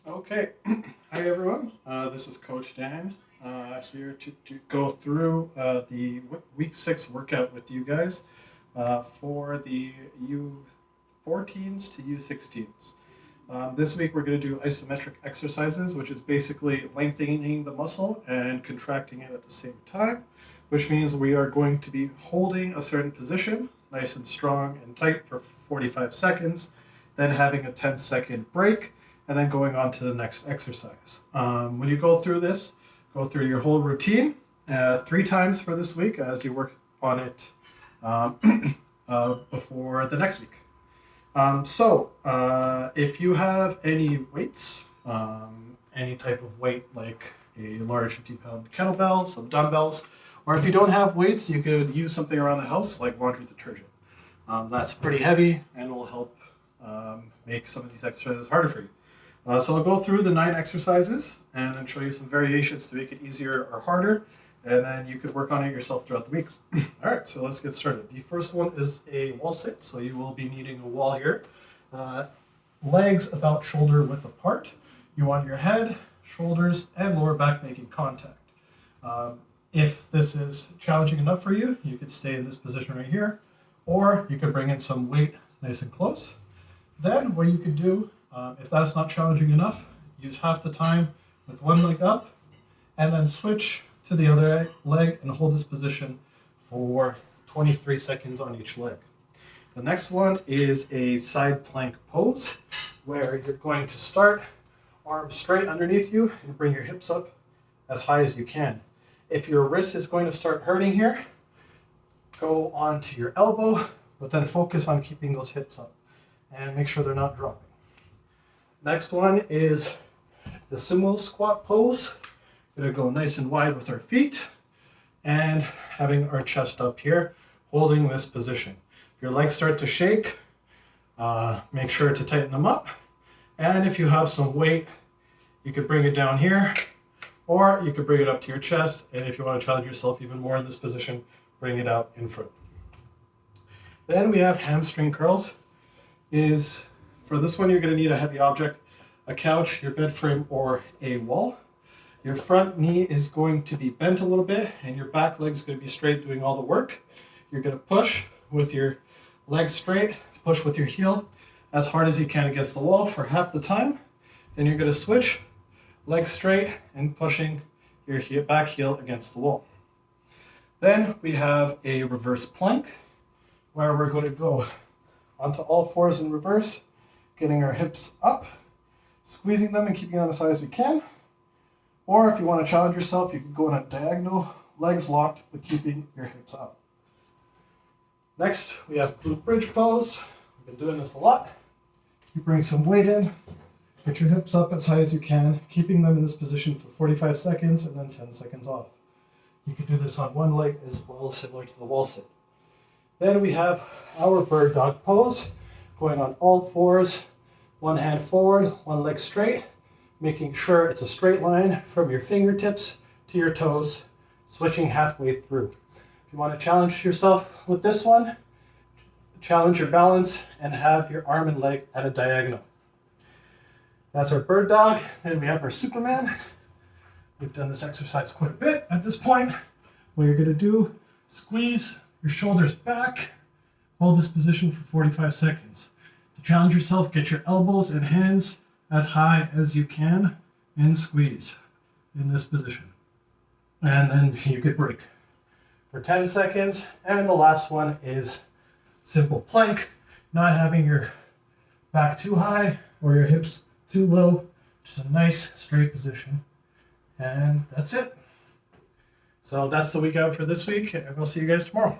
Okay, hi everyone. This is Coach Dan here to go through the week 6 workout with you guys for the U14s to U16s. This week we're going to do isometric exercises, which is basically lengthening the muscle and contracting it at the same time, which means we are going to be holding a certain position, nice and strong and tight for 45 seconds, then having a 10-second break, and then going on to the next exercise. When you go through this, go through your whole routine 3 times for this week as you work on it before the next week. If you have any weights, any type of weight like a large 50-pound kettlebell, some dumbbells, or if you don't have weights, you could use something around the house like laundry detergent. That's pretty heavy and will help make some of these exercises harder for you. So I'll go through the 9 exercises and then show you some variations to make it easier or harder, and then you could work on it yourself throughout the week. All right, so let's get started. The first one is a wall sit, so you will be needing a wall here. Legs about shoulder width apart. You want your head, shoulders, and lower back making contact. If this is challenging enough for you, you could stay in this position right here, or you could bring in some weight nice and close. Then what you could do, if that's not challenging enough, use half the time with one leg up and then switch to the other leg and hold this position for 23 seconds on each leg. The next one is a side plank pose where you're going to start arms straight underneath you and bring your hips up as high as you can. If your wrist is going to start hurting here, go onto your elbow, but then focus on keeping those hips up and make sure they're not dropping. Next one is the sumo squat pose. We're going to go nice and wide with our feet and having our chest up here, holding this position. If your legs start to shake, make sure to tighten them up. And if you have some weight, you could bring it down here, or you could bring it up to your chest. And if you want to challenge yourself even more in this position, bring it out in front. Then we have hamstring curls. For this one, you're going to need a heavy object, a couch, your bed frame, or a wall. Your front knee is going to be bent a little bit, and your back leg is going to be straight doing all the work. You're going to push with your legs straight, push with your heel as hard as you can against the wall for half the time. Then you're going to switch, legs straight, and pushing your back heel against the wall. Then we have a reverse plank, where we're going to go onto all fours in reverse, getting our hips up, squeezing them and keeping them as high as we can. Or if you want to challenge yourself, you can go in a diagonal, legs locked, but keeping your hips up. Next, we have glute bridge pose. We've been doing this a lot. You bring some weight in, get your hips up as high as you can, keeping them in this position for 45 seconds and then 10 seconds off. You can do this on one leg as well, similar to the wall sit. Then we have our bird dog pose, going on all fours, one hand forward, one leg straight, making sure it's a straight line from your fingertips to your toes, switching halfway through. If you want to challenge yourself with this one, challenge your balance and have your arm and leg at a diagonal. That's our bird dog. Then we have our Superman. We've done this exercise quite a bit at this point. What you're going to do, squeeze your shoulders back, hold this position for 45 seconds. To challenge yourself, get your elbows and hands as high as you can and squeeze in this position. And then you could break for 10 seconds. And the last one is simple plank, not having your back too high or your hips too low, just a nice straight position. And that's it. So that's the week out for this week, and I'll see you guys tomorrow.